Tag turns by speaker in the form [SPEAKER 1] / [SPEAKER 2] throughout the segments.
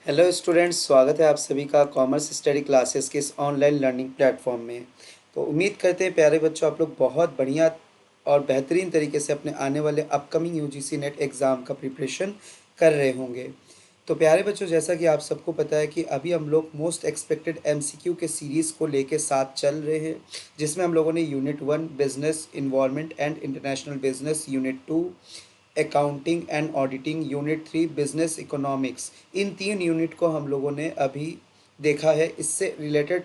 [SPEAKER 1] Hello students, स्वागत है आप सभी का कॉमर्स स्टडी क्लासेस के इस ऑनलाइन लर्निंग प्लेटफॉर्म में। तो उम्मीद करते हैं प्यारे बच्चों आप लोग बहुत बढ़िया और बेहतरीन तरीके से अपने आने वाले अपकमिंग यूजीसी नेट एग्ज़ाम का प्रिपरेशन कर रहे होंगे। तो प्यारे बच्चों, जैसा कि आप सबको पता है कि अभी हम लोग मोस्ट एक्सपेक्टेड एमसीक्यू के सीरीज़ को लेके साथ चल रहे हैं, जिसमें हम लोगों ने unit 1 business environment and international business, unit 2 accounting and auditing, unit 3 business economics, in 3 unit को हम लोगों ने अभी देखा है। इससे रिलेटेड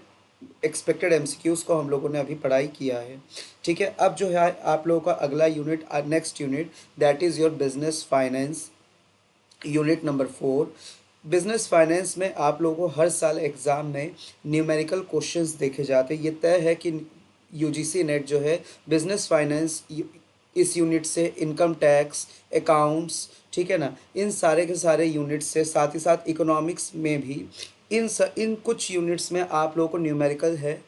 [SPEAKER 1] एक्सपेक्टेड एमसीक्यूज़ को हम लोगों ने अभी पढ़ाई किया है। ठीक है, अब जो है आप लोगों का अगला unit, next unit, that is your business finance, unit number 4। Business finance में आप लोगों को हर साल एग्ज़ाम में न्यूमेरिकल क्वेश्चंस देखे जाते हैं। ये तय है कि यूजीसी नेट जो है बिजनेस फाइनेंस इस यूनिट से इनकम टैक्स, अकाउंट्स, ठीक है ना, इन सारे के सारे यूनिट से, साथ ही साथ इकोनॉमिक्स में भी इन कुछ यूनिट्स में आप लोगों को न्यूमेरिकल है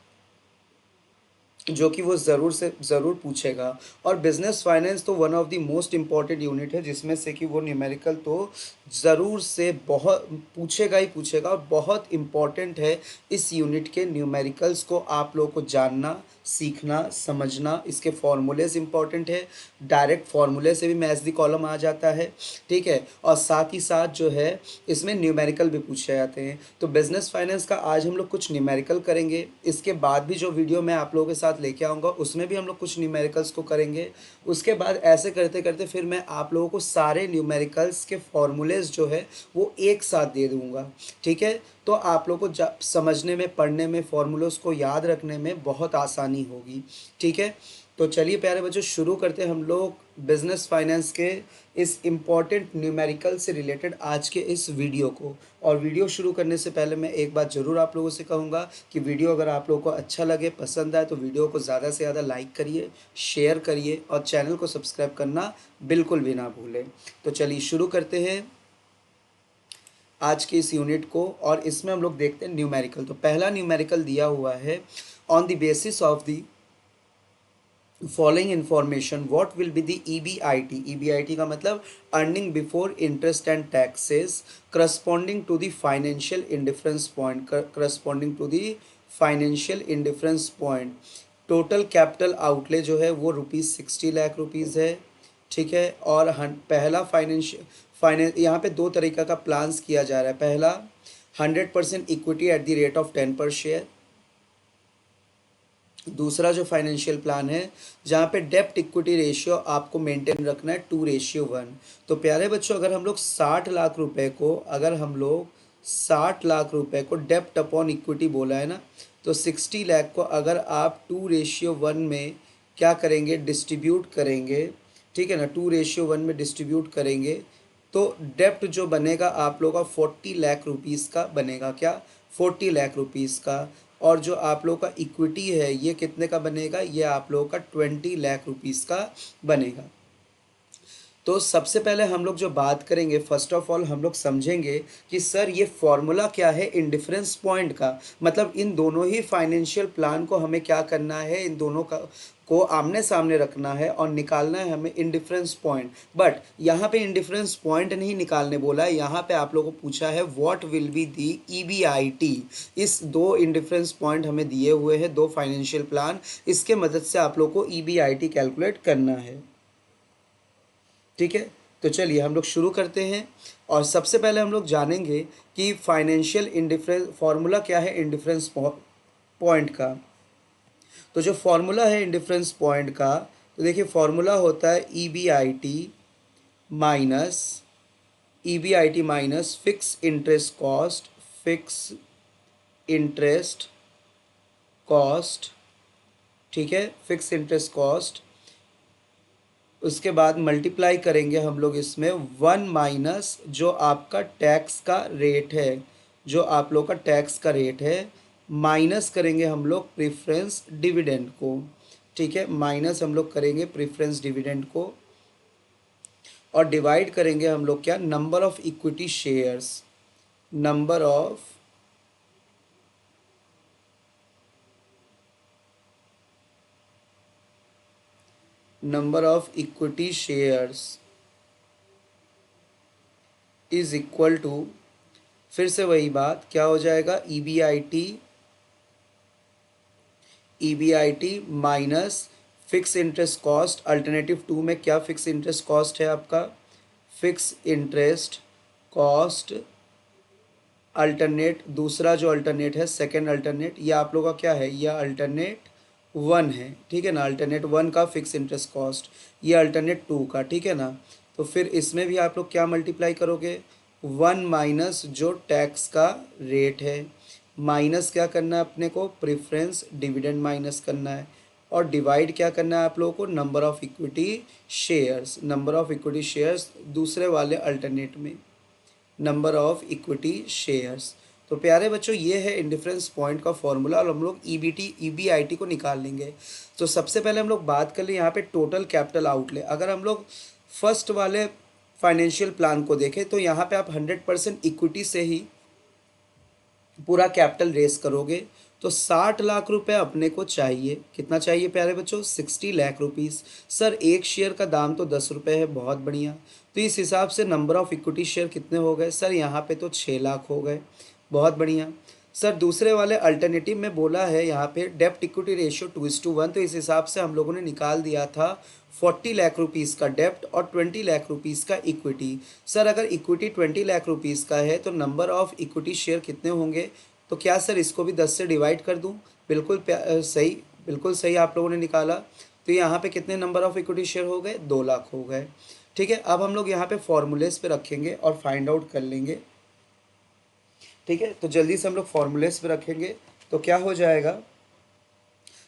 [SPEAKER 1] जो कि वो ज़रूर से ज़रूर पूछेगा। और बिजनेस फाइनेंस तो one of the most important unit है, जिसमें से कि वो न्यूमेरिकल तो ज़रूर से बहुत पूछेगा ही पूछेगा, और बहुत इम्पॉर्टेंट है इस यूनिट के न्यूमेरिकल्स को आप लोगों को जानना, सीखना, समझना। इसके फॉर्मूलेज इंपॉर्टेंट है, डायरेक्ट फार्मूले से भी मैथ दी कॉलम आ जाता है। ठीक है, और साथ ही साथ जो है इसमें न्यूमेरिकल भी पूछे जाते हैं। तो बिजनेस फाइनेंस का आज हम लोग कुछ न्यूमेरिकल करेंगे। इसके बाद भी जो वीडियो मैं आप लोगों के साथ लेके आऊँगा उसमें भी हम लोग कुछ न्यूमेरिकल्स को करेंगे। उसके बाद ऐसे करते करते फिर मैं आप लोगों को सारे न्यूमेरिकल्स के फॉर्मूलेज जो है वो एक साथ दे दूँगा। ठीक है, तो आप लोग को समझने में, पढ़ने में, फॉर्मूलोज़ को याद रखने में बहुत आसानी होगी। ठीक है, तो चलिए प्यारे बच्चों, शुरू करते हैं हम लोग बिजनेस फाइनेंस के इस इम्पॉर्टेंट न्यूमेरिकल से रिलेटेड आज के इस वीडियो को। और वीडियो शुरू करने से पहले मैं एक बात ज़रूर आप लोगों से कहूँगा कि वीडियो अगर आप लोगों को अच्छा लगे, पसंद आए, तो वीडियो को ज़्यादा से ज़्यादा लाइक करिए, शेयर करिए, और चैनल को सब्सक्राइब करना बिल्कुल भी ना भूलें। तो चलिए शुरू करते हैं आज के इस यूनिट को, और इसमें हम लोग देखते हैं न्यूमेरिकल। तो पहला न्यूमेरिकल दिया हुआ है, on the basis of the following information what will be the EBIT. EBIT का मतलब earning before interest and taxes corresponding to the financial indifference point, corresponding to the financial indifference point. Total capital outlay जो है वो ₹60 लाख है। ठीक है, और पहला फाइनेंस यहाँ पे दो तरीका का प्लान्स किया जा रहा है। पहला 100% equity at the rate of 10 पर शेयर। दूसरा जो फाइनेंशियल प्लान है जहाँ पे डेप्ट इक्विटी रेशियो आपको मेंटेन रखना है 2:1। तो प्यारे बच्चों, अगर हम लोग 60 लाख रुपए को डेप्ट अपॉन इक्विटी बोला है ना, तो 60 लाख को अगर आप 2:1 में क्या करेंगे, डिस्ट्रीब्यूट करेंगे। ठीक है ना, 2:1 में डिस्ट्रीब्यूट करेंगे तो डेप्ट जो बनेगा आप लोग का 40 लाख रुपीज़ का बनेगा। क्या? 40 लाख रुपीज़ का। और जो आप लोग का इक्विटी है ये कितने का बनेगा, ये आप लोगों का 20 लाख रुपीज़ का बनेगा। तो सबसे पहले हम लोग जो बात करेंगे, फर्स्ट ऑफ ऑल हम लोग समझेंगे कि सर ये फॉर्मूला क्या है इंडिफरेंस पॉइंट का। मतलब इन दोनों ही फाइनेंशियल प्लान को हमें क्या करना है, इन दोनों का को आमने सामने रखना है और निकालना है हमें इंडिफरेंस पॉइंट। बट यहाँ पे इंडिफरेंस पॉइंट नहीं निकालने बोला है, यहाँ पे आप लोगों को पूछा है what will be the EBIT. इस दो इंडिफरेंस पॉइंट हमें दिए हुए हैं, दो फाइनेंशियल प्लान, इसके मदद से आप लोग को ईबीआईटी कैलकुलेट करना है। ठीक है, तो चलिए हम लोग शुरू करते हैं। और सबसे पहले हम लोग जानेंगे कि फाइनेंशियल इंडिफरेंस फॉर्मूला क्या है इंडिफरेंस पॉइंट का। तो जो फॉर्मूला है इंडिफरेंस पॉइंट का, तो देखिए फॉर्मूला होता है minus EBIT minus fix interest cost. ठीक है, फिक्स इंटरेस्ट कॉस्ट। उसके बाद मल्टीप्लाई करेंगे हम लोग इसमें 1 माइनस जो आपका टैक्स का रेट है, जो आप लोग का टैक्स का रेट है, माइनस करेंगे हम लोग प्रेफरेंस डिविडेंड को। ठीक है, माइनस हम लोग करेंगे प्रेफरेंस डिविडेंड को, और डिवाइड करेंगे हम लोग क्या, number of equity shares, number of equity shares is equal to फिर से वही बात, क्या हो जाएगा, EBIT minus fix interest cost. Alternative two में क्या फिक्स इंटरेस्ट कॉस्ट है आपका, फिक्स इंटरेस्ट कॉस्ट अल्टरनेट, दूसरा जो अल्टरनेट है सेकंड अल्टरनेट, ये आप लोगों का क्या है, ये अल्टरनेट वन है, ठीक है ना, अल्टरनेट वन का फिक्स इंटरेस्ट कॉस्ट, ये अल्टरनेट टू का, ठीक है ना। तो फिर इसमें भी आप लोग क्या मल्टीप्लाई करोगे, वन माइनस जो टैक्स का रेट है, माइनस क्या करना है अपने को, प्रेफरेंस डिविडेंड माइनस करना है, और डिवाइड क्या करना है आप लोगों को, number of equity shares, number of equity shares दूसरे वाले अल्टरनेट में, नंबर ऑफ इक्विटी शेयर्स। तो प्यारे बच्चों ये है इंडिफरेंस पॉइंट का फॉर्मूला, और हम लोग ईबीआईटी को निकाल लेंगे। तो सबसे पहले हम लोग बात कर लें यहाँ पे टोटल कैपिटल आउटले। अगर हम लोग फर्स्ट वाले फाइनेंशियल प्लान को देखें तो यहाँ पे आप 100% इक्विटी से ही पूरा कैपिटल रेस करोगे। तो 60 लाख रुपए अपने को चाहिए, कितना चाहिए प्यारे बच्चों, 60 लाख रुपीज़। सर एक शेयर का दाम तो 10 रुपये है, बहुत बढ़िया। तो इस हिसाब से नंबर ऑफ इक्विटी शेयर कितने हो गए, सर यहाँ पे तो 6 लाख हो गए, बहुत बढ़िया। सर दूसरे वाले अल्टरनेटिव में बोला है यहाँ पे डेप्ट इक्विटी रेशियो 2:1, तो इस हिसाब से हम लोगों ने निकाल दिया था 40 लाख रुपीज़ का डेप्ट और 20 लाख रुपीज़ का इक्विटी। सर अगर इक्विटी 20 लाख रुपीज़ का है तो नंबर ऑफ इक्विटी शेयर कितने होंगे, तो क्या सर इसको भी 10 से डिवाइड कर दूं, बिल्कुल सही, बिल्कुल सही आप लोगों ने निकाला। तो यहाँ पे कितने नंबर ऑफ इक्विटी शेयर हो गए, 2 लाख हो गए, ठीक है। अब हम लोग यहाँ पे फॉर्मूलेस पे रखेंगे और फाइंड आउट कर लेंगे, ठीक है। तो जल्दी से हम लोग फॉर्मूलेस पे रखेंगे, तो क्या हो जाएगा,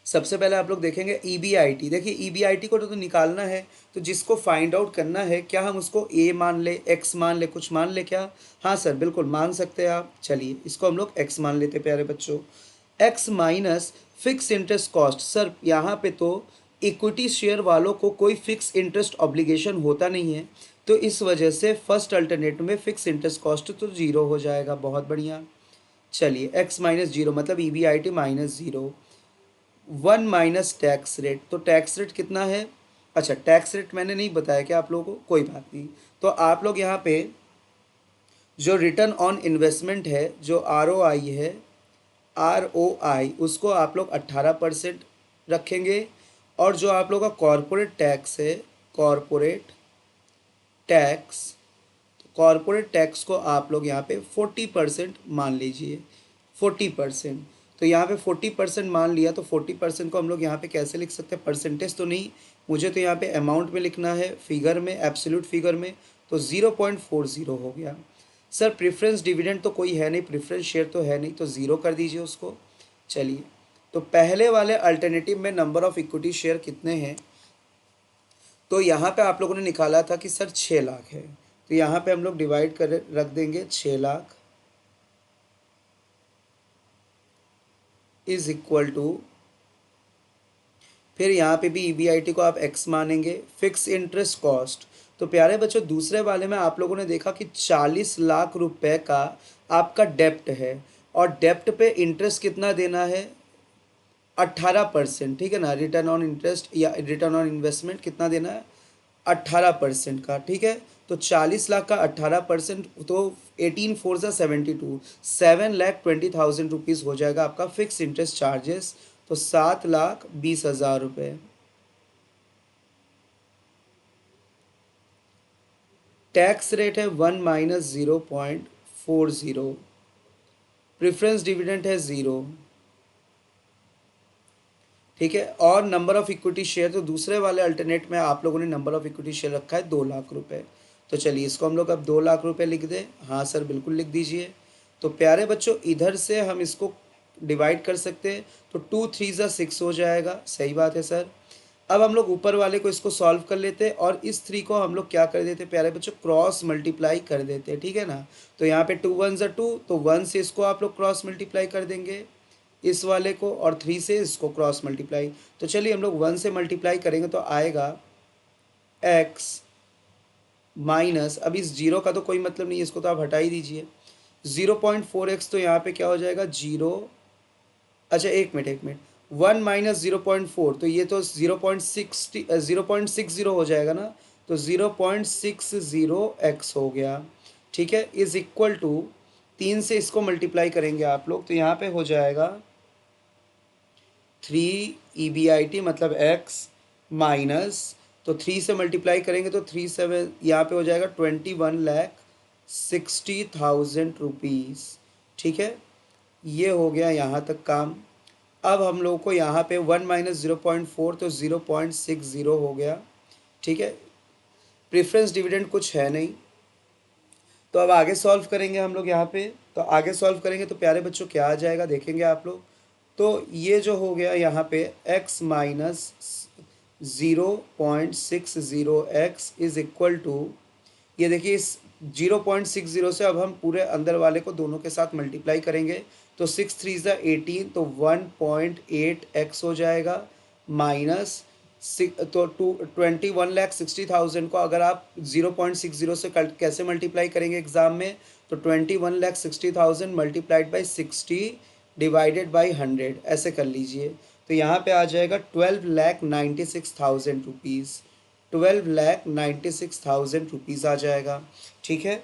[SPEAKER 1] सबसे पहले आप लोग देखेंगे ईबीआईटी। देखिए ईबीआईटी को तो निकालना है, तो जिसको फाइंड आउट करना है, क्या हम उसको ए मान ले, एक्स मान ले, कुछ मान ले क्या, हाँ सर बिल्कुल मान सकते हैं आप। चलिए इसको हम लोग एक्स मान लेते प्यारे बच्चों, x minus fix interest cost. Sir यहाँ पे तो इक्विटी शेयर वालों को कोई फिक्स इंटरेस्ट ऑब्लिगेशन होता नहीं है, तो इस वजह से फर्स्ट अल्टरनेट में फिक्स इंटरेस्ट कॉस्ट तो जीरो हो जाएगा, बहुत बढ़िया। चलिए एक्स माइनस जीरो मतलब EBIT minus zero, one minus tax rate, तो टैक्स रेट कितना है, अच्छा टैक्स रेट मैंने नहीं बताया क्या आप लोगों को, कोई बात नहीं। तो आप लोग यहाँ पे जो रिटर्न ऑन इन्वेस्टमेंट है, जो आरओआई है, आरओआई उसको आप लोग 18% रखेंगे, और जो आप लोग का कॉरपोरेट टैक्स है, कॉरपोरेट टैक्स, कॉरपोरेट टैक्स को आप लोग यहाँ पे 40% मान लीजिए, 40%। तो यहाँ पे 40% मान लिया, तो 40% को हम लोग यहाँ पे कैसे लिख सकते हैं, परसेंटेज तो नहीं, मुझे तो यहाँ पे अमाउंट में लिखना है, फिगर में, एब्सोल्यूट फिगर में। तो 0.40 हो गया। सर प्रेफरेंस डिविडेंड तो कोई है नहीं, प्रेफरेंस शेयर तो है नहीं, तो ज़ीरो कर दीजिए उसको। चलिए तो पहले वाले अल्टरनेटिव में नंबर ऑफ इक्विटी शेयर कितने हैं, तो यहाँ पे आप लोगों ने निकाला था कि सर 6 लाख है, तो यहाँ पे हम लोग डिवाइड कर रख देंगे 6 लाख इज इक्वल टू, फिर यहाँ पे भी ईबीआईटी को आप एक्स मानेंगे, फिक्स इंटरेस्ट कॉस्ट। तो प्यारे बच्चों दूसरे वाले में आप लोगों ने देखा कि 40 लाख रुपए का आपका डेप्ट है, और डेप्ट पे इंटरेस्ट कितना देना है, 18%, ठीक है ना, रिटर्न ऑन इंटरेस्ट या रिटर्न ऑन इन्वेस्टमेंट कितना देना है, 18% का, ठीक है। तो 40 लाख का 18%, तो 18×4 = 72, 7,20,000 रुपीज़ हो जाएगा आपका फिक्स इंटरेस्ट चार्जेस, तो 7,20,000 रुपये। टैक्स रेट है 1 - 0.40, प्रेफरेंस डिविडेंड है 0, ठीक है। और नंबर ऑफ इक्विटी शेयर, तो दूसरे वाले अल्टरनेट में आप लोगों ने नंबर ऑफ इक्विटी शेयर रखा है 2 लाख रुपए। तो चलिए इसको हम लोग अब 2 लाख रुपए लिख दें, हाँ सर बिल्कुल लिख दीजिए। तो प्यारे बच्चों इधर से हम इसको डिवाइड कर सकते हैं, तो 2×3 = 6 हो जाएगा, सही बात है सर। अब हम लोग ऊपर वाले को इसको सॉल्व कर लेते हैं, और इस 3 को हम लोग क्या कर देते हैं प्यारे बच्चों, क्रॉस मल्टीप्लाई कर देते हैं, ठीक है ना। तो यहाँ पे 2 × 1 = 2, तो 1 से इसको आप लोग क्रॉस मल्टीप्लाई कर देंगे इस वाले को, और 3 से इसको क्रॉस मल्टीप्लाई। तो चलिए हम लोग 1 से मल्टीप्लाई करेंगे तो आएगा x माइनस, अब इस जीरो का तो कोई मतलब नहीं है, इसको तो आप हटा ही दीजिए, 0.4x, तो यहाँ पे क्या हो जाएगा जीरो, अच्छा एक मिनट एक मिनट, 1 - 0.4, तो ये तो 0.60 हो जाएगा ना, तो 0.60x हो गया, ठीक है, इज इक्वल टू 3 से इसको मल्टीप्लाई करेंगे आप लोग, तो यहाँ पे हो जाएगा 3 EBIT मतलब x माइनस, तो 3 से मल्टीप्लाई करेंगे तो 3 7 यहाँ पे हो जाएगा 21,60,000 रुपीज़। ठीक है, ये हो गया यहाँ तक काम। अब हम लोगों को यहाँ पे 1 माइनस 0.4 तो 0.60 हो गया। ठीक है, प्रेफरेंस डिविडेंड कुछ है नहीं, तो अब आगे सॉल्व करेंगे हम लोग यहाँ पे। तो आगे सॉल्व करेंगे तो प्यारे बच्चों क्या आ जाएगा देखेंगे आप लोग। तो ये जो हो गया यहाँ पे x minus 0.60 x is equal to, ये देखिए इस 0.60 से अब हम पूरे अंदर वाले को दोनों के साथ मल्टीप्लाई करेंगे, तो 6 3 18 तो 1.8x हो जाएगा माइनस तो 21,60,000 को अगर आप 0.60 से कैसे मल्टीप्लाई करेंगे एग्जाम में, तो 21,60,000 मल्टीप्लाइड बाई 60 डिवाइडेड बाई 100 ऐसे कर लीजिए। तो यहाँ पे आ जाएगा 12,96,000 रुपीज़, 12,96,000 रुपीज़ आ जाएगा। ठीक है,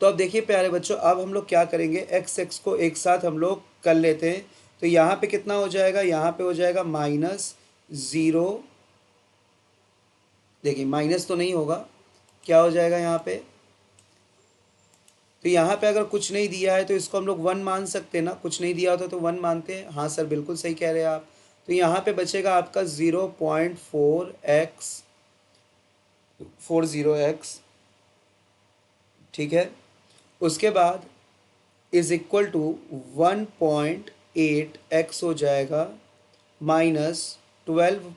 [SPEAKER 1] तो अब देखिए प्यारे बच्चों, अब हम लोग क्या करेंगे, एक्स एक्स को एक साथ हम लोग कर लेते हैं। तो यहाँ पे कितना हो जाएगा, यहाँ पे हो जाएगा माइनस 0, देखिए माइनस तो नहीं होगा, क्या हो जाएगा यहाँ पे, तो यहाँ पे अगर कुछ नहीं दिया है तो इसको हम लोग 1 मान सकते हैं ना, कुछ नहीं दिया होता तो 1 मानते हैं। हाँ सर बिल्कुल सही कह रहे हैं आप। तो यहाँ पे बचेगा आपका 0.40x, ठीक है, उसके बाद इज इक्वल टू 1.8x हो जाएगा माइनस 12,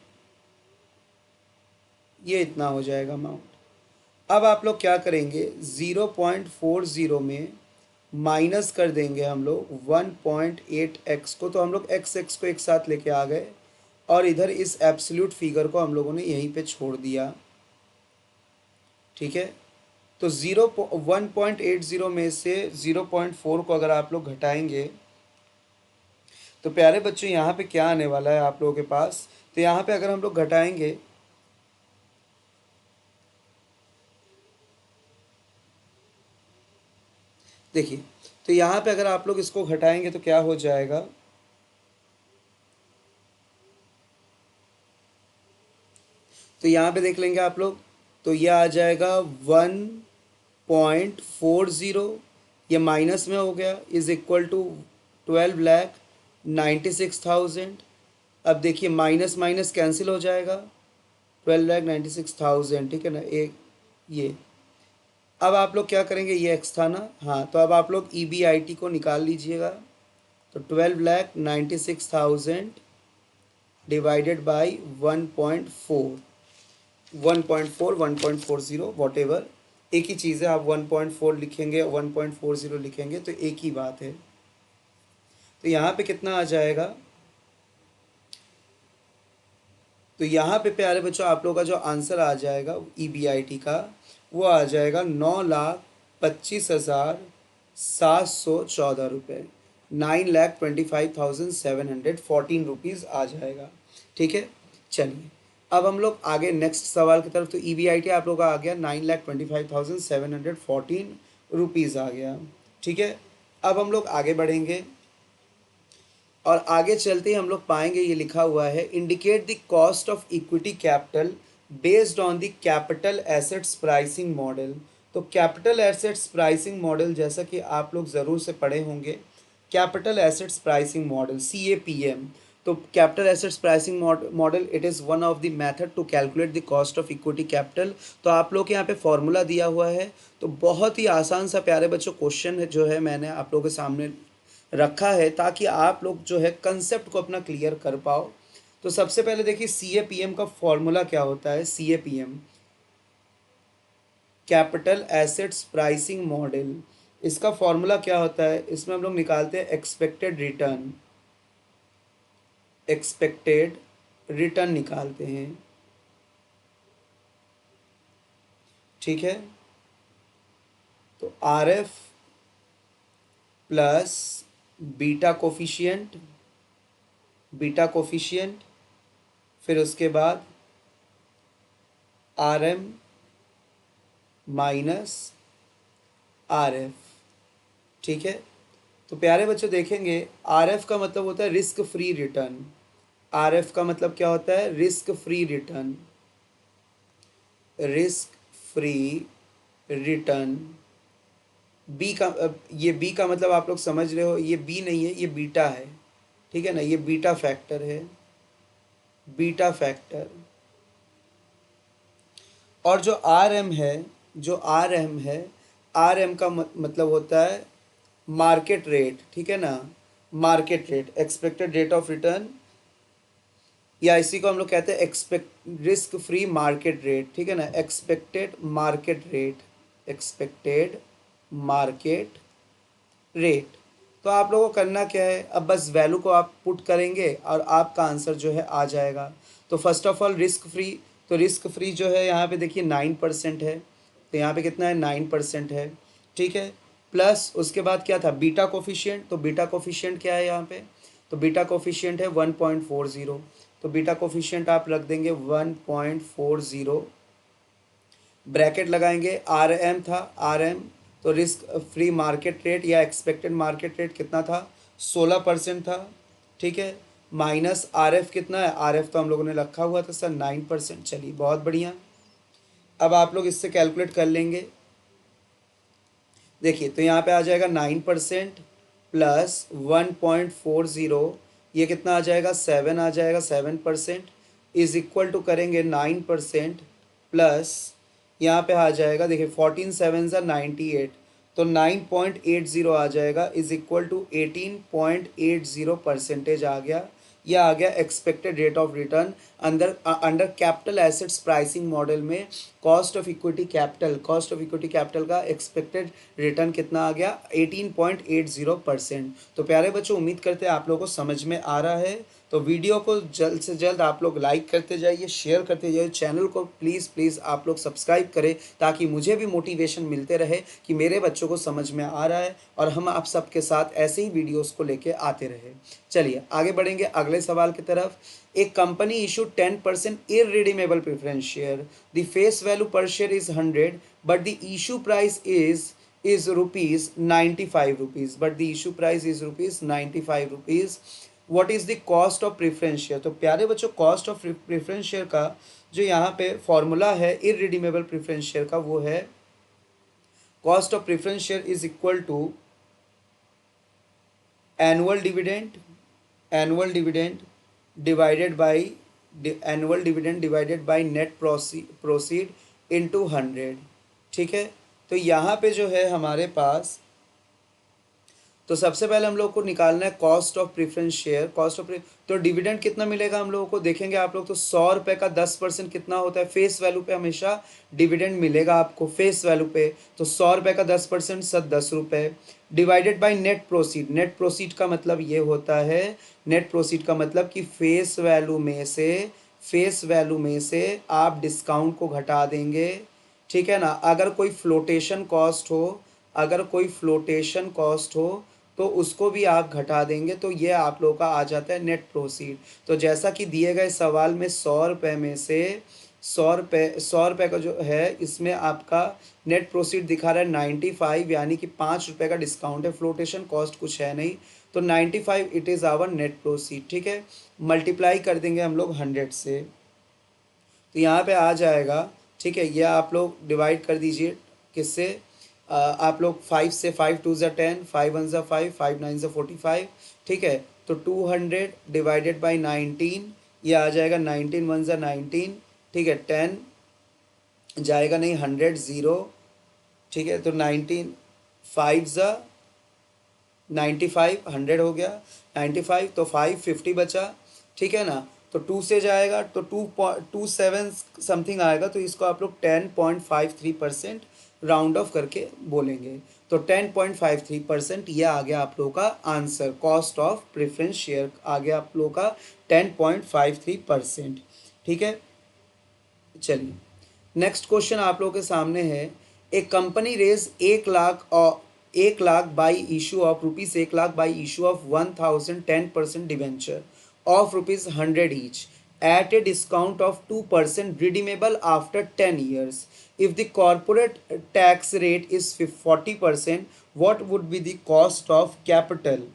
[SPEAKER 1] ये इतना हो जाएगा अमाउंट। अब आप लोग क्या करेंगे, 0.40 में माइनस कर देंगे हम लोग 1.8x को, तो हम लोग x x को एक साथ लेके आ गए और इधर इस एब्सोल्यूट फिगर को हम लोगों ने यहीं पे छोड़ दिया। ठीक है, तो 1.80 में से 0.4 को अगर आप लोग घटाएंगे तो प्यारे बच्चों यहाँ पे क्या आने वाला है आप लोगों के पास, तो यहाँ पे अगर हम लोग घटाएंगे, देखिए तो यहाँ पे अगर आप लोग इसको घटाएंगे तो क्या हो जाएगा, तो यहाँ पे देख लेंगे आप लोग, तो यह आ जाएगा 1.40, ये माइनस में हो गया, इज इक्वल टू 12,96,000। अब देखिए माइनस माइनस कैंसिल हो जाएगा, 12,96,000, ठीक है ना, एक ये। अब आप लोग क्या करेंगे, ये एक्स था ना, हाँ, तो अब आप लोग EBIT को निकाल लीजिएगा, तो 12,96,000 डिवाइडेड बाई 1.4, 1.40 वॉट एवर, एक ही चीज़ है, आप 1.4 लिखेंगे 1.40 लिखेंगे तो एक ही बात है। तो यहाँ पे कितना आ जाएगा, तो यहाँ पे प्यारे बच्चों आप लोगों का जो आंसर आ जाएगा EBIT का, वो आ जाएगा 9,25,714 रुपये, 9,25,714 रुपीज़ आ जाएगा। ठीक है, चलिए अब हम लोग आगे नेक्स्ट सवाल की तरफ। तो EBIT आप लोग का आ गया 9,25,714 रुपीज़ आ गया। ठीक है, अब हम लोग आगे बढ़ेंगे और आगे चलते ही हम लोग पाएंगे ये लिखा हुआ है, indicate the cost of equity capital based on the capital assets pricing model. तो कैपिटल एसेट्स प्राइसिंग मॉडल जैसा कि आप लोग ज़रूर से पढ़े होंगे, capital assets pricing model CAPM। तो capital assets pricing model it is one of the method to calculate the cost of equity capital. तो आप लोग के यहाँ पे फॉर्मूला दिया हुआ है, तो बहुत ही आसान सा प्यारे बच्चों क्वेश्चन है जो है मैंने आप लोगों के सामने रखा है ताकि आप लोग जो है कंसेप्ट को अपना क्लियर कर पाओ। तो सबसे पहले देखिए CAPM का फॉर्मूला क्या होता है, CAPM capital assets pricing model, इसका फॉर्मूला क्या होता है, इसमें हम लोग निकालते हैं एक्सपेक्टेड रिटर्न, एक्सपेक्टेड रिटर्न निकालते हैं। ठीक है, तो RF plus beta coefficient, beta coefficient, फिर उसके बाद RM माइनस RF, ठीक है। तो प्यारे बच्चों देखेंगे, आरएफ का मतलब होता है रिस्क फ्री रिटर्न। आरएफ का मतलब क्या होता है? Risk free return. Risk free return. B का ये बी का मतलब आप लोग समझ रहे हो, ये बी नहीं है, ये बीटा है। ठीक है ना, ये बीटा फैक्टर है, बीटा फैक्टर। और जो आर एम है, जो आर एम है, आर एम का मतलब होता है मार्केट रेट। ठीक है ना, market rate, expected rate of return, या इसी को हम लोग कहते हैं expect risk free market rate. ठीक है ना, expected market rate, expected market rate. तो आप लोगों को करना क्या है, अब बस वैल्यू को आप पुट करेंगे और आपका आंसर जो है आ जाएगा। तो first of all risk free, तो रिस्क फ्री जो है यहाँ पे देखिए 9% है, तो यहाँ पे कितना है? 9% है। ठीक है, प्लस उसके बाद क्या था? Beta coefficient. तो बीटा कोफिशिएंट क्या है यहाँ पे? तो बीटा कोफिशिएंट है 1.40। तो बीटा कोफिशिएंट आप रख देंगे 1.40, ब्रैकेट लगाएंगे। आर एम था, आर एम, तो रिस्क फ्री मार्केट रेट या एक्सपेक्टेड मार्केट रेट कितना था? 16% था। ठीक है, माइनस आर एफ कितना है? आर एफ तो हम लोगों ने रखा हुआ था सर 9%। चलिए बहुत बढ़िया, अब आप लोग इससे कैलकुलेट कर लेंगे। देखिए तो यहाँ पे आ जाएगा 9% प्लस 1.40, ये कितना आ जाएगा? 7 आ जाएगा, 7% इज इक्वल टू करेंगे 9% प्लस, यहाँ पे आ जाएगा देखिए 14 7 ज़ा 98, तो 9.80 आ जाएगा इज इक्वल टू 18.80% आ गया। यह आ गया expected rate of return under under capital assets pricing model में। Cost of equity capital, cost of equity capital का एक्सपेक्टेड रिटर्न कितना आ गया? 18.80%। तो प्यारे बच्चों उम्मीद करते हैं आप लोगों को समझ में आ रहा है। तो वीडियो को जल्द से जल्द आप लोग लाइक करते जाइए, शेयर करते जाइए, चैनल को प्लीज़ प्लीज़ आप लोग सब्सक्राइब करें, ताकि मुझे भी मोटिवेशन मिलते रहे कि मेरे बच्चों को समझ में आ रहा है और हम आप सबके साथ ऐसे ही वीडियोस को लेके आते रहे। चलिए आगे बढ़ेंगे अगले सवाल की तरफ। एक company issue 10% irredeemable preference share. The face value per share is 100, but the issue price is rupees 95 rupees. But the issue price is rupees 95 rupees. What is the cost of preference share? तो प्यारे बच्चों cost of preference share का जो यहाँ पे formula है irredeemable preference share का, वो है cost of preference share is equal to annual dividend, annual dividend divided by annual dividend divided by net proceed into 100। ठीक है, तो यहाँ पे जो है हमारे पास, तो सबसे पहले हम लोग को निकालना है cost of preference share. Cost of तो डिविडेंड कितना मिलेगा हम लोगों को देखेंगे आप लोग। तो 100 रुपये का 10% कितना होता है? फेस वैल्यू पे हमेशा डिविडेंड मिलेगा आपको, फेस वैल्यू पे। तो 100 रुपये का 10% 10 रुपये, divided by net proceed. Net proceed का मतलब ये होता है, नेट प्रोसीड का मतलब कि फेस वैल्यू में से, फेस वैल्यू में से आप डिस्काउंट को घटा देंगे। ठीक है ना, अगर कोई फ्लोटेशन कॉस्ट हो, अगर कोई फ्लोटेशन कॉस्ट हो तो उसको भी आप घटा देंगे, तो ये आप लोगों का आ जाता है नेट प्रोसीड। तो जैसा कि दिए गए सवाल में 100 रुपये में से 100 रुपये का जो है इसमें आपका नेट प्रोसीड दिखा रहा है 95, यानी कि 5 रुपये का डिस्काउंट है, फ्लोटेशन कॉस्ट कुछ है नहीं, तो 95 it is our net proceed. ठीक है, मल्टीप्लाई कर देंगे हम लोग 100 से, तो यहाँ पे आ जाएगा। ठीक है, यह आप लोग डिवाइड कर दीजिए किससे, आप लोग 5 से, 5 2 ज़ा 10, 5 1 ज़ा 5, 5 9 ज़ा 45। ठीक है, तो 200 डिवाइडेड बाई 19, ये आ जाएगा 19 1 ज़ा 19। ठीक है, 10 जाएगा नहीं, 100 ज़ीरो। ठीक है, तो 19 5 ज़ा 95, 100 हो गया 95, तो 550 बचा। ठीक है ना, तो 2 से जाएगा तो 2.27 समथिंग आएगा, तो इसको आप लोग 10.53% राउंड ऑफ करके बोलेंगे। तो 10.53% ये आ गया आप लोगों का answer. Cost of preference share आ गया आप लोगों का 10.53%। ठीक है, चलिए नेक्स्ट क्वेश्चन आप लोगों के सामने है। एक कंपनी रेज 1 लाख और 1 lakh by issue of rupees 1 lakh by issue of 1000 10% debenture of rupees 100 each eight a discount of 2% redeemable after 10 years if the corporate tax rate is 40%, what would be the cost of capital.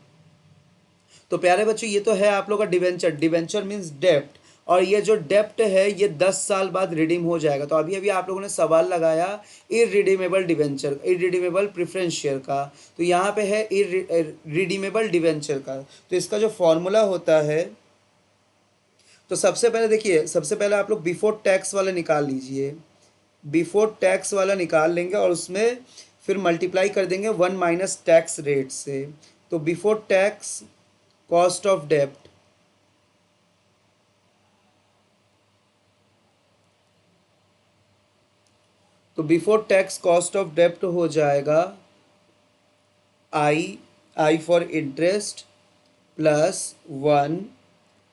[SPEAKER 1] तो प्यारे बच्चों ये तो है आप लोग का debenture, debenture means डेप्ट, और ये जो डेप्ट है ये 10 साल बाद रिडीम हो जाएगा। तो अभी अभी आप लोगों ने सवाल लगाया irredeemable debenture, irredeemable preference share का, तो यहाँ पे है इरिडीमेबल डिवेंचर का। तो इसका जो फॉर्मूला होता है, तो सबसे पहले देखिए, सबसे पहले आप लोग बिफोर टैक्स वाला निकाल लीजिए, बिफोर टैक्स वाला निकाल लेंगे और उसमें फिर मल्टीप्लाई कर देंगे 1 - टैक्स रेट से। तो बिफोर टैक्स कॉस्ट ऑफ डेप्ट, तो बिफोर टैक्स कॉस्ट ऑफ डेप्ट हो जाएगा I for interest plus 1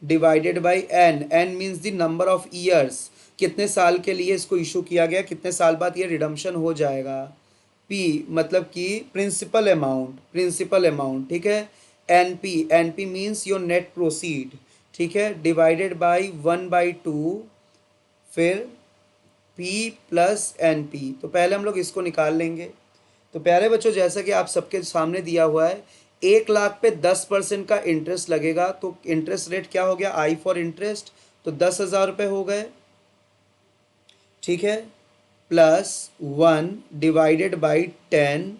[SPEAKER 1] divided by N, N means the number of years, कितने साल के लिए इसको इशू किया गया, कितने साल बाद ये रिडम्पशन हो जाएगा। पी मतलब कि प्रिंसिपल अमाउंट, प्रिंसिपल अमाउंट, ठीक है। NP, NP means your net proceed, ठीक है, डिवाइडेड बाई 1/2, फिर पी प्लस एन पी। तो पहले हम लोग इसको निकाल लेंगे। तो प्यारे बच्चों जैसा कि आप सबके सामने दिया हुआ है, 1 लाख पे 10% का इंटरेस्ट लगेगा, तो इंटरेस्ट रेट क्या हो गया, आई फॉर इंटरेस्ट, तो 10,000 रुपये हो गए, ठीक है, प्लस 1 डिवाइडेड बाई 10,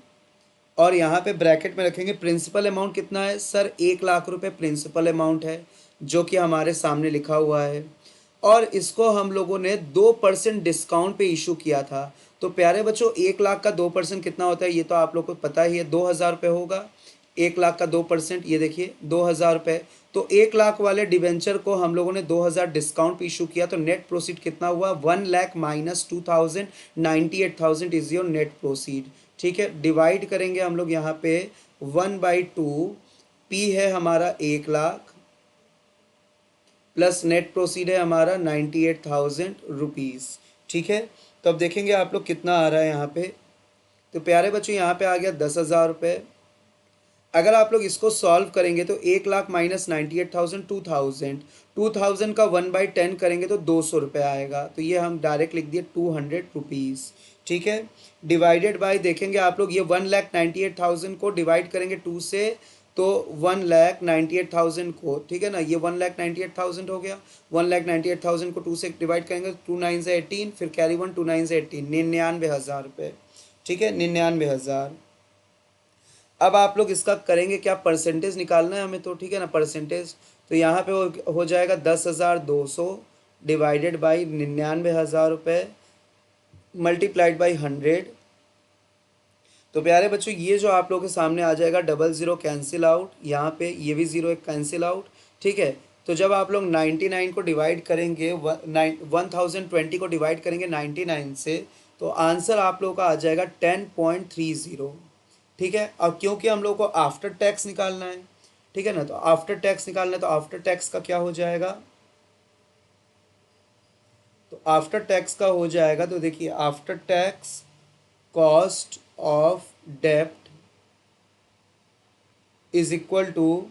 [SPEAKER 1] और यहाँ पे ब्रैकेट में रखेंगे प्रिंसिपल अमाउंट कितना है सर, 1 लाख रुपए प्रिंसिपल अमाउंट है जो कि हमारे सामने लिखा हुआ है, और इसको हम लोगों ने 2% डिस्काउंट पे इशू किया था। तो प्यारे बच्चों 1 लाख का 2% कितना होता है ये तो आप लोग को पता ही है, 2,000 रुपये होगा। 1 लाख का 2%, ये देखिए 2,000 रुपये। तो 1 लाख वाले डिवेंचर को हम लोगों ने 2,000 डिस्काउंट पे इशू किया, तो नेट प्रोसीड कितना हुआ, 1 lakh minus 2,000, 98,000 is your net proceed, ठीक है। डिवाइड करेंगे हम लोग यहाँ पे 1/2, पी है हमारा 1 लाख प्लस नेट प्रोसीड है हमारा 98,000 रुपीज़, ठीक है। तो अब देखेंगे आप लोग कितना आ रहा है यहाँ पे। तो प्यारे बच्चों यहाँ पे आ गया 10,000 रुपये। अगर आप लोग इसको सॉल्व करेंगे तो 1 लाख माइनस 98,000, 2,000, 2,000 का 1/10 करेंगे तो 200 रुपये आएगा, तो ये हम डायरेक्ट लिख दिए 200 रुपीज़, ठीक है। डिवाइडेड बाय देखेंगे आप लोग, ये 1,98,000 को डिवाइड करेंगे 2 से, तो 1,98,000 को, ठीक है ना, ये 1,98,000 हो गया, 1,98,000 को 2 से डिवाइड करेंगे, 2 9 से 18, फिर कैरी 1, 2 9 से 18, 99,000 रुपये, ठीक है, 99,000। अब आप लोग इसका करेंगे क्या, परसेंटेज निकालना है हमें, तो ठीक है ना, परसेंटेज। तो यहाँ पे हो जाएगा 10,200 डिवाइडेड बाई 99,000 रुपये मल्टीप्लाइड बाई 100। तो प्यारे बच्चों ये जो आप लोगों के सामने आ जाएगा, डबल ज़ीरो कैंसिल आउट, यहाँ पे ये भी ज़ीरो एक कैंसिल आउट, ठीक है। तो जब आप लोग 99 को डिवाइड करेंगे, 1020 को डिवाइड करेंगे 99 से, तो आंसर आप लोगों का आ जाएगा 10.30, ठीक है। और क्योंकि हम लोग को आफ्टर टैक्स निकालना है, ठीक है ना, तो आफ्टर टैक्स निकालना है, तो आफ्टर टैक्स का क्या हो जाएगा, तो आफ्टर टैक्स का हो जाएगा, तो देखिए after tax cost of dept is equal to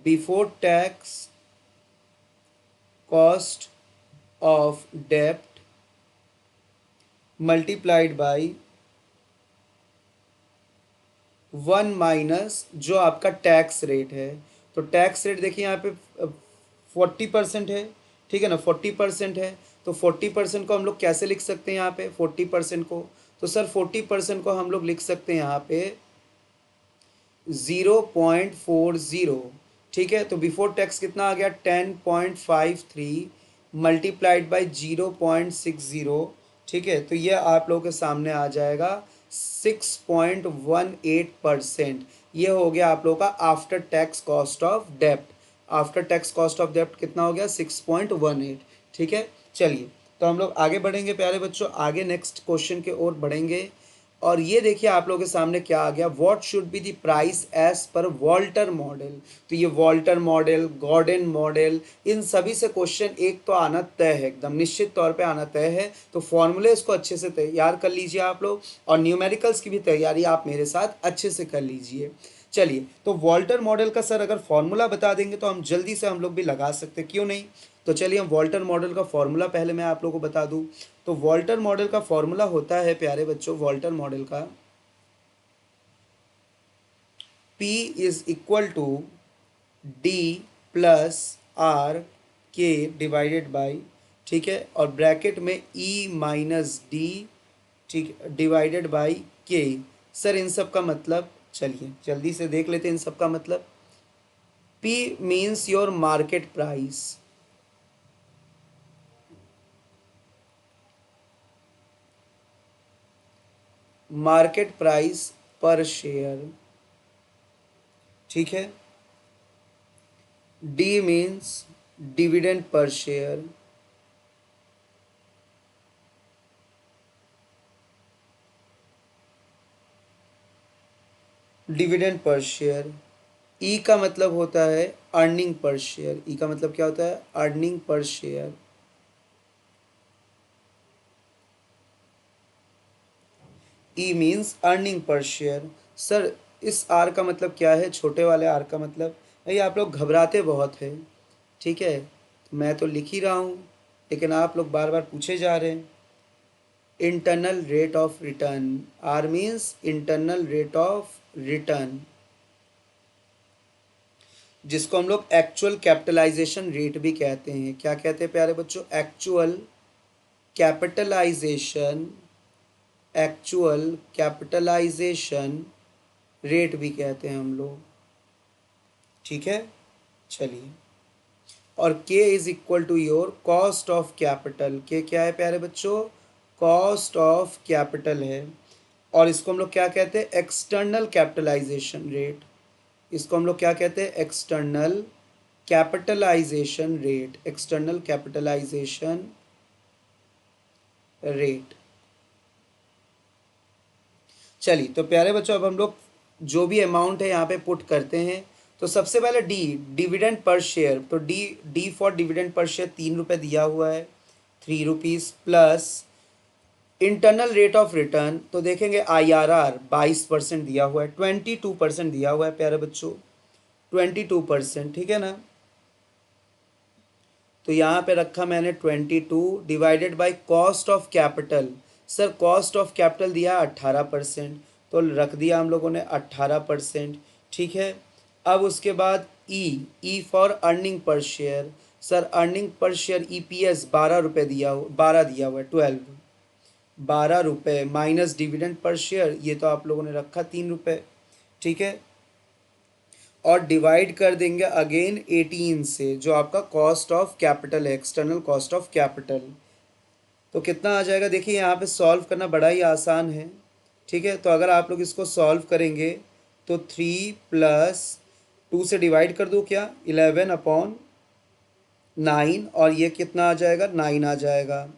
[SPEAKER 1] before tax cost of dept multiplied by 1 minus जो आपका टैक्स रेट है। तो टैक्स रेट देखिए यहाँ पे 40% है, ठीक है ना, 40% है। तो 40% को हम लोग कैसे लिख सकते हैं यहाँ पे 40% को, तो सर 40% को हम लोग लिख सकते हैं यहाँ पे 0.40, ठीक है। तो बिफोर टैक्स कितना आ गया 10.53 मल्टीप्लाइड बाई 0.60, ठीक है। तो ये आप लोगों के सामने आ जाएगा 6.18%। ये हो गया आप लोगों का आफ्टर टैक्स कॉस्ट ऑफ डेप्ट। आफ्टर टैक्स कॉस्ट ऑफ डेप्ट कितना हो गया 6.18, ठीक है। चलिए तो हम लोग आगे बढ़ेंगे प्यारे बच्चों, आगे नेक्स्ट क्वेश्चन के ओर बढ़ेंगे। और ये देखिए आप लोगों के सामने क्या आ गया, what should be the price as per Walter model. तो ये वॉल्टर मॉडल, गॉर्डन मॉडल, इन सभी से क्वेश्चन एक तो आना तय है, एकदम निश्चित तौर पे आना तय है। तो फॉर्मूले इसको अच्छे से तैयार कर लीजिए आप लोग, और न्यूमेरिकल्स की भी तैयारी आप मेरे साथ अच्छे से कर लीजिए। चलिए तो वॉल्टर मॉडल का सर अगर फॉर्मूला बता देंगे तो हम जल्दी से हम लोग भी लगा सकते, क्यों नहीं। तो चलिए हम वॉल्टर मॉडल का फॉर्मूला पहले मैं आप लोगों को बता दूं। तो वॉल्टर मॉडल का फॉर्मूला होता है प्यारे बच्चों, वॉल्टर मॉडल का P is equal to D plus R K divided by, ठीक है, और ब्रैकेट में ई माइनस डी, ठीक, डिवाइडेड बाई के। सर इन सब का मतलब चलिए जल्दी से देख लेते हैं इन सब का मतलब। P means your market price, market price per share, ठीक है। D means dividend per share, dividend per share. E का मतलब होता है अर्निंग पर शेयर, ई का मतलब क्या होता है, earning per share. E means earning per share. Sir इस आर का मतलब क्या है, छोटे वाले आर का मतलब, भाई आप लोग घबराते बहुत हैं, ठीक है, तो मैं तो लिख ही रहा हूँ लेकिन आप लोग बार बार पूछे जा रहे हैं। Internal rate of return, R means internal rate of return, जिसको हम लोग एक्चुअल कैपिटलाइजेशन रेट भी कहते हैं। क्या कहते हैं प्यारे बच्चों, actual capitalization, actual capitalization rate भी कहते हैं हम लोग, ठीक है। चलिए, और K is equal to your cost of capital. K क्या है प्यारे बच्चों, कॉस्ट ऑफ कैपिटल है। और इसको हम लोग क्या कहते हैं, एक्सटर्नल कैपिटलाइजेशन रेट। इसको हम लोग क्या कहते हैं, external capitalization rate, external capitalization rate. चलिए तो प्यारे बच्चों अब हम लोग जो भी अमाउंट है यहाँ पे पुट करते हैं। तो सबसे पहले डी, डिविडेंड पर शेयर। तो D, D for dividend per share 3 रुपये दिया हुआ है, 3 rupees, plus internal rate of return. तो देखेंगे IRR 22% दिया हुआ है, 22% दिया हुआ है प्यारे बच्चों, 22%, ठीक है ना। तो यहाँ पे रखा मैंने 22 divided by cost of capital. Sir cost of capital दिया 18%, तो रख दिया हम लोगों ने 18%, ठीक है। अब उसके बाद E for earning per share. Sir earning per share EPS 12 रुपये दिया हो, 12 दिया हुआ है, 12 रुपये माइनस डिविडेंड पर शेयर, ये तो आप लोगों ने रखा 3 रुपये, ठीक है। और डिवाइड कर देंगे अगेन 18 से, जो आपका कॉस्ट ऑफ कैपिटल है, एक्सटर्नल कॉस्ट ऑफ कैपिटल। तो कितना आ जाएगा, देखिए यहाँ पे सॉल्व करना बड़ा ही आसान है, ठीक है। तो अगर आप लोग इसको सॉल्व करेंगे तो 3 + 2 से डिवाइड कर दो, क्या 11/9, और ये कितना आ जाएगा, 9 आ जाएगा,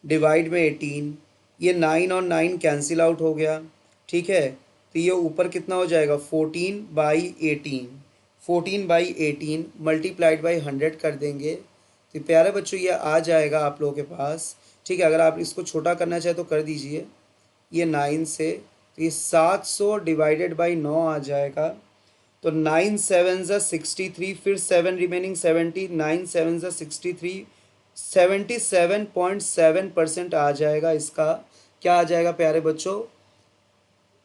[SPEAKER 1] डिवाइड में 18, ये 9 और 9 कैंसिल आउट हो गया, ठीक है। तो ये ऊपर कितना हो जाएगा, 14/18, 14/18 मल्टीप्लाइड बाई 100 कर देंगे। तो प्यारे बच्चों ये आ जाएगा आप लोगों के पास, ठीक है। अगर आप इसको छोटा करना चाहे तो कर दीजिए, ये 9 से, तो ये 700 डिवाइडेड बाई 9 आ जाएगा। तो 9 7 ज़ा 63, फिर 7 रिमेनिंग 70, 9 7 ज़ा 63, 77.7% आ जाएगा इसका। क्या आ जाएगा प्यारे बच्चों,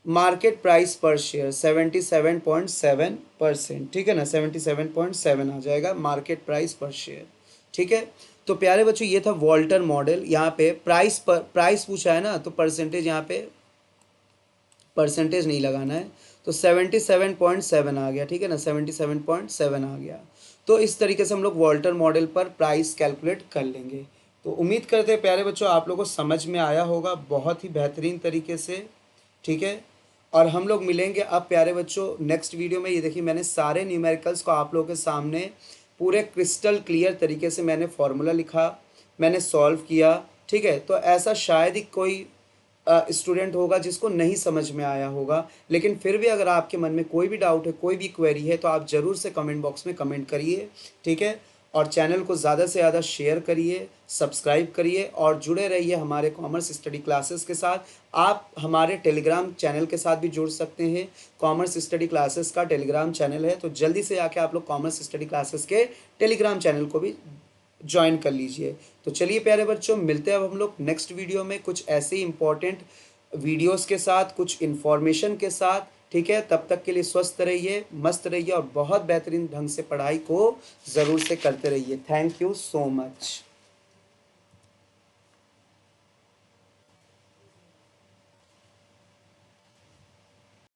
[SPEAKER 1] मार्केट प्राइस पर शेयर 77.7%, ठीक है ना, 77.7 आ जाएगा मार्केट प्राइस पर शेयर, ठीक है। तो प्यारे बच्चों ये था वॉल्टर मॉडल। यहाँ पे प्राइस पर प्राइस पूछा है ना, तो परसेंटेज यहाँ पे परसेंटेज नहीं लगाना है, तो 77.7 आ गया, ठीक है ना, 77.7 आ गया। तो इस तरीके से हम लोग वॉल्टर मॉडल पर प्राइस कैलकुलेट कर लेंगे। तो उम्मीद करते हैं प्यारे बच्चों आप लोगों को समझ में आया होगा बहुत ही बेहतरीन तरीके से, ठीक है। और हम लोग मिलेंगे अब प्यारे बच्चों नेक्स्ट वीडियो में। ये देखिए मैंने सारे न्यूमेरिकल्स को आप लोगों के सामने पूरे क्रिस्टल क्लियर तरीके से मैंने फार्मूला लिखा, मैंने सॉल्व किया, ठीक है। तो ऐसा शायद ही कोई स्टूडेंट होगा जिसको नहीं समझ में आया होगा, लेकिन फिर भी अगर आपके मन में कोई भी डाउट है, कोई भी क्वेरी है, तो आप ज़रूर से कमेंट बॉक्स में कमेंट करिए, ठीक है। और चैनल को ज़्यादा से ज़्यादा शेयर करिए, सब्सक्राइब करिए और जुड़े रहिए हमारे कॉमर्स स्टडी क्लासेस के साथ। आप हमारे टेलीग्राम चैनल के साथ भी जुड़ सकते हैं। कॉमर्स स्टडी क्लासेस का टेलीग्राम चैनल है, तो जल्दी से आके आप लोग कॉमर्स स्टडी क्लासेस के टेलीग्राम चैनल को भी ज्वाइन कर लीजिए। तो चलिए प्यारे बच्चों, मिलते हैं अब हम लोग नेक्स्ट वीडियो में कुछ ऐसे ही इंपॉर्टेंट वीडियोस के साथ, कुछ इन्फॉर्मेशन के साथ। ठीक है, तब तक के लिए स्वस्थ रहिए, मस्त रहिए और बहुत बेहतरीन ढंग से पढ़ाई को ज़रूर से करते रहिए। Thank you so much.